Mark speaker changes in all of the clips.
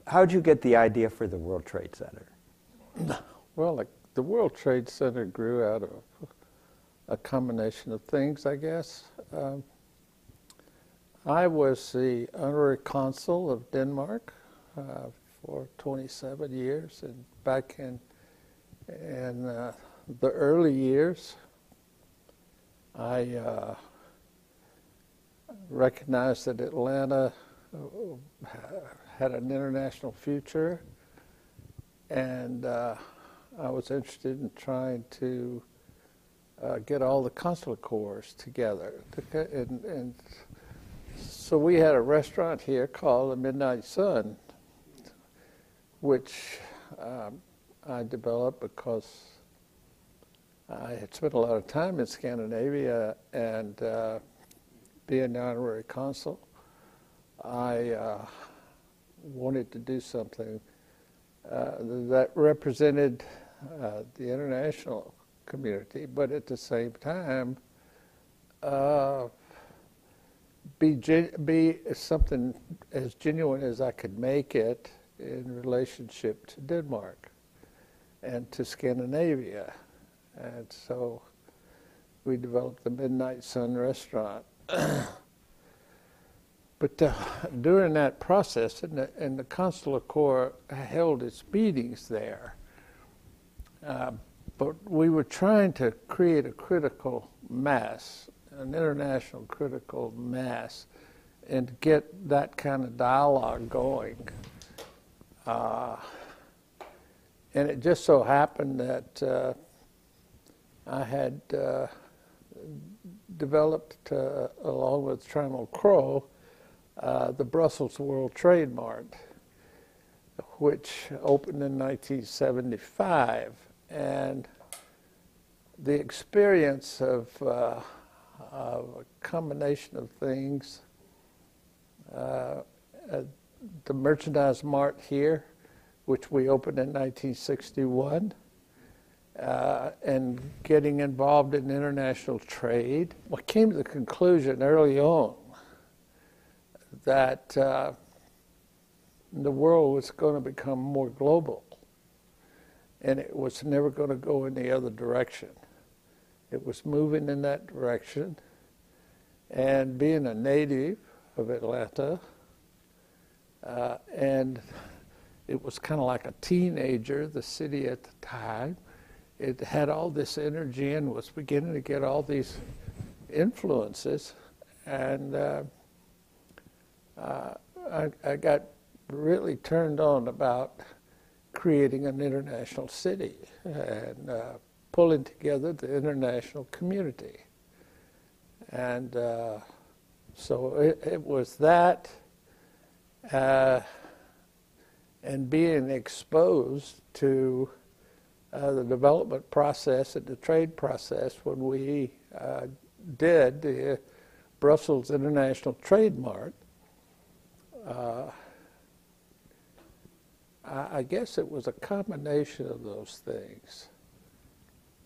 Speaker 1: how'd you get the idea for the World Trade Center?
Speaker 2: Well, the World Trade Center grew out of a combination of things, I guess. I was the honorary consul of Denmark for 27 years, and back in the early years, I recognized that Atlanta had an international future, and I was interested in trying to get all the consular corps together. And so we had a restaurant here called the Midnight Sun, which I developed because I had spent a lot of time in Scandinavia, and being the honorary consul, I wanted to do something that represented the international community, but at the same time be something as genuine as I could make it in relationship to Denmark and to Scandinavia. And so we developed the Midnight Sun restaurant. But during that process, and the Consular Corps held its meetings there, but we were trying to create a critical mass, an international critical mass, and get that kind of dialogue going. And it just so happened that I had developed, along with Trammell Crow, the Brussels World Trade Mart, which opened in 1975. And the experience of a combination of things, the Merchandise Mart here, which we opened in 1961, and getting involved in international trade, I came to the conclusion early on that the world was going to become more global, and it was never going to go in the other direction. It was moving in that direction, and being a native of Atlanta, and it was kind of like a teenager, the city at the time. It had all this energy and was beginning to get all these influences, and I got really turned on about creating an international city and pulling together the international community. And so it was that, and being exposed to the development process and the trade process when we did the Brussels International Trade Mart. I guess it was a combination of those things.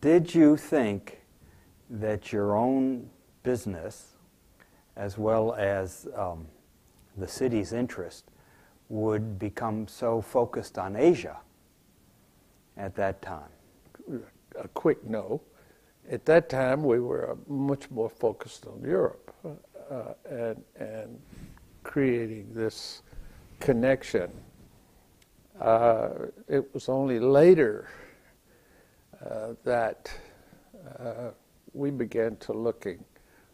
Speaker 1: Did you think that your own business, as well as the city's interest, would become so focused on Asia at that time?
Speaker 2: A quick no. At that time, we were much more focused on Europe and creating this connection. It was only later that we began to looking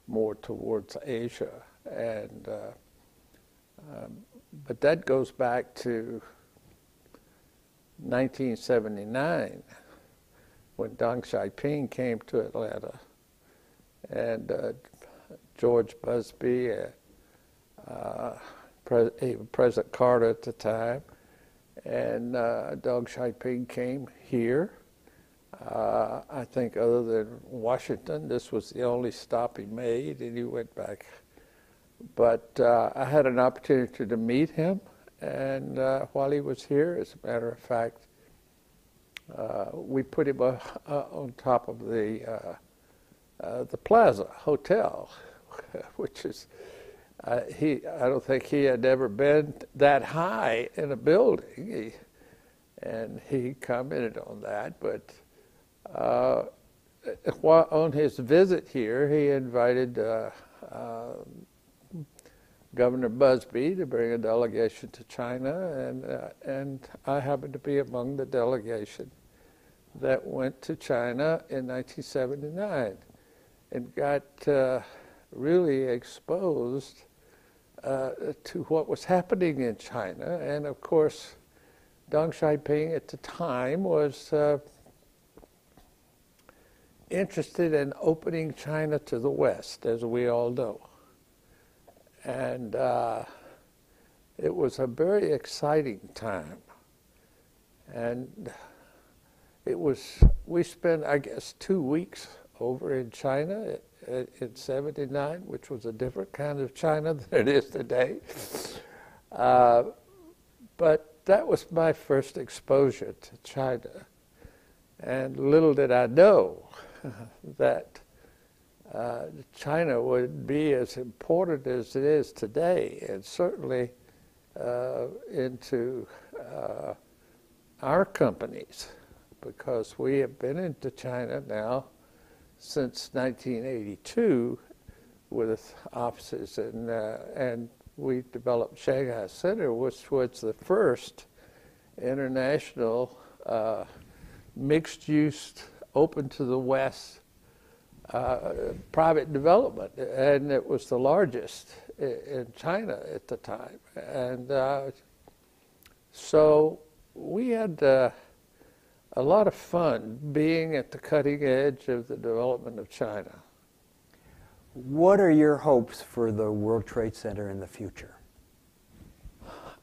Speaker 2: more towards Asia, and but that goes back to 1979 when Deng Xiaoping came to Atlanta, and George Busby, President Carter at the time, and Deng Xiaoping came here. I think other than Washington, this was the only stop he made, and he went back. But I had an opportunity to meet him, and while he was here, as a matter of fact, we put him on top of the Plaza Hotel, which is I don't think he had ever been that high in a building, and he commented on that. But on his visit here, he invited Governor Busby to bring a delegation to China, and I happened to be among the delegation that went to China in 1979 and got really exposed to what was happening in China. And of course, Deng Xiaoping at the time was interested in opening China to the West, as we all know. And it was a very exciting time. And we spent, I guess, 2 weeks over in China in '79, which was a different kind of China than it is today. But that was my first exposure to China. And little did I know that China would be as important as it is today, and certainly into our companies, because we have been into China now since 1982 with offices, and we developed Shanghai Center, which was the first international mixed-use, open to the West private development, and it was the largest in China at the time. And so we had a lot of fun being at the cutting edge of the development of China.
Speaker 1: What are your hopes for the World Trade Center in the future?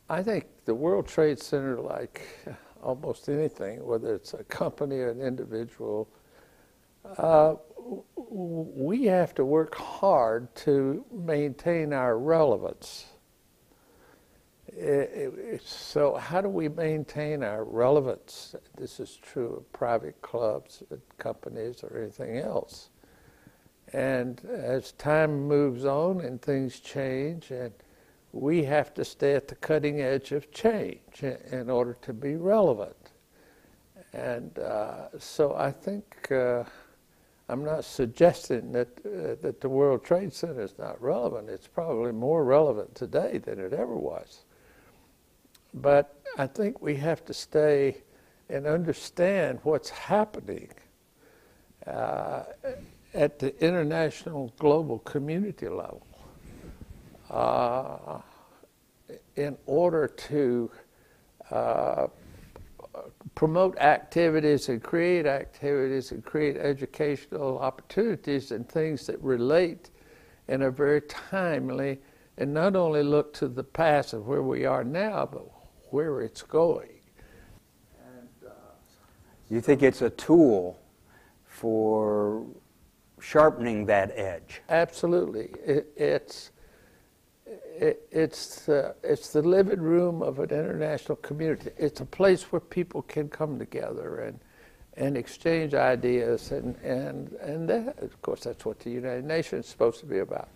Speaker 2: I think the World Trade Center, like almost anything, whether it's a company or an individual, we have to work hard to maintain our relevance. So how do we maintain our relevance? This is true of private clubs, companies, or anything else. And as time moves on and things change, and we have to stay at the cutting edge of change in order to be relevant. And so I think I'm not suggesting that the World Trade Center is not relevant. It's probably more relevant today than it ever was. But I think we have to stay and understand what's happening at the international global community level in order to promote activities and create educational opportunities and things that relate in a very timely, and not only look to the past of where we are now, but where it's going. And,
Speaker 1: you think it's a tool for sharpening that edge?
Speaker 2: Absolutely. It's the living room of an international community. It's a place where people can come together and exchange ideas, and that, of course, that's what the United Nations is supposed to be about.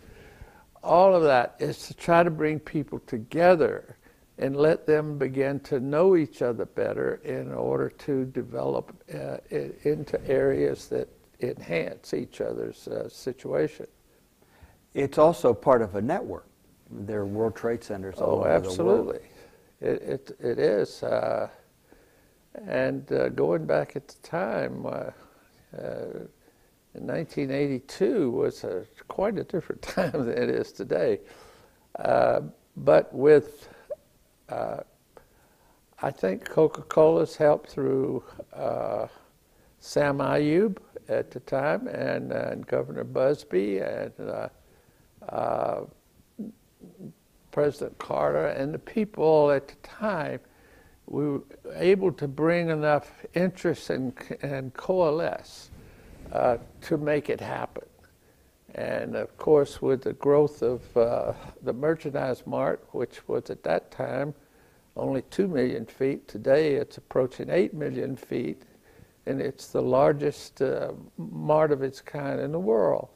Speaker 2: All of that is to try to bring people together and let them begin to know each other better in order to develop into areas that enhance each other's situation.
Speaker 1: It's also part of a network. There are World Trade Centers all over
Speaker 2: absolutely.
Speaker 1: the world.
Speaker 2: It is. And going back at the time, in 1982 was quite a different time than it is today. But with, I think Coca-Cola's helped through Sam Ayub at the time, and Governor Busby, and President Carter, and the people at the time, we were able to bring enough interest and coalesce to make it happen. And of course, with the growth of the Merchandise Mart, which was at that time only 2 million feet, today it's approaching 8 million feet, and it's the largest mart of its kind in the world.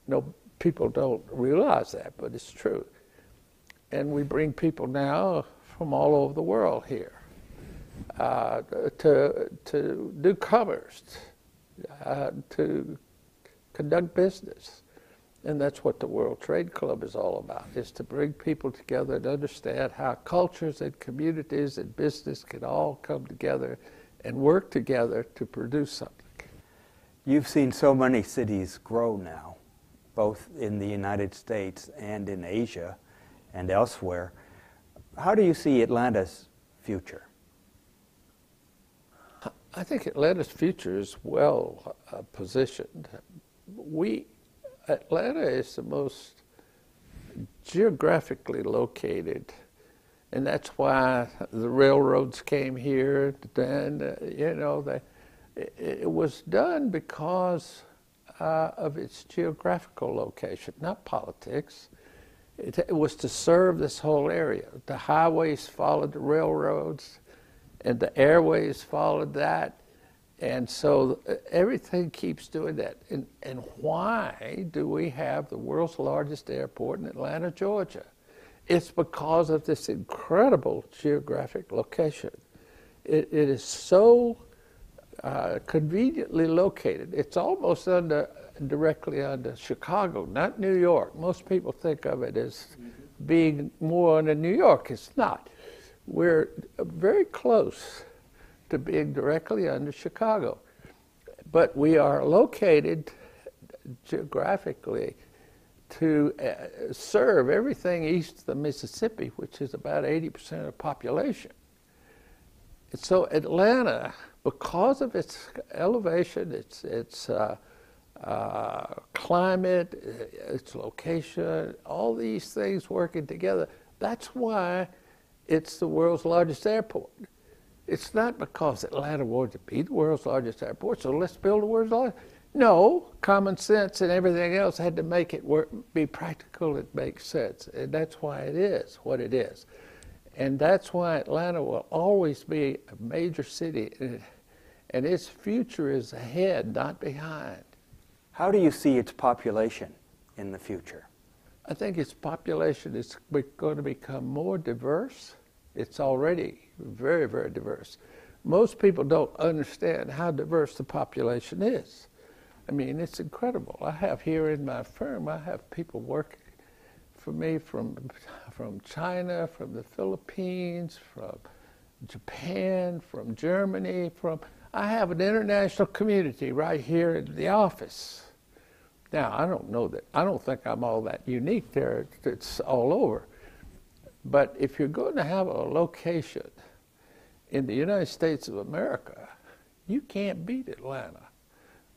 Speaker 2: You know, people don't realize that, but it's true. and we bring people now from all over the world here to do commerce, to conduct business. And that's what the World Trade Club is all about, is to bring people together and understand how cultures and communities and business can all come together and work together to produce something.
Speaker 1: You've seen so many cities grow now, both in the United States and in Asia and elsewhere. How do you see Atlanta's future?
Speaker 2: I think Atlanta's future is well positioned. Atlanta is the most geographically located, and that's why the railroads came here. And it was done because of its geographical location, not politics. It was to serve this whole area. The highways followed the railroads, and the airways followed that. And so everything keeps doing that. And why do we have the world's largest airport in Atlanta, Georgia? It's because of this incredible geographic location. It is so conveniently located. It's almost directly under Chicago, not New York. Most people think of it as being more under New York. It's not. We're very close to being directly under Chicago. But we are located geographically to serve everything east of the Mississippi, which is about 80% of the population. And so Atlanta, because of its elevation, its climate, its location, all these things working together, that's why it's the world's largest airport. It's not because Atlanta wanted to be the world's largest airport, so let's build the world's largest. No, common sense and everything else had to make it work, be practical, it makes sense. And that's why it is what it is. And that's why Atlanta will always be a major city, and its future is ahead, not behind.
Speaker 1: How do you see its population in the future?
Speaker 2: I think its population is going to become more diverse. It's already very, very diverse. Most people don't understand how diverse the population is. I mean, it's incredible. I have here in my firm, I have people working for me from China, from the Philippines, from Japan, from Germany, I have an international community right here in the office. Now, I don't think I'm all that unique there. It's all over. But if you're going to have a location in the United States of America, you can't beat Atlanta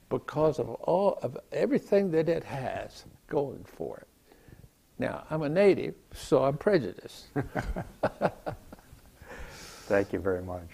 Speaker 2: because of everything that it has going for it. Now, I'm a native, so I'm prejudiced.
Speaker 1: Thank you very much.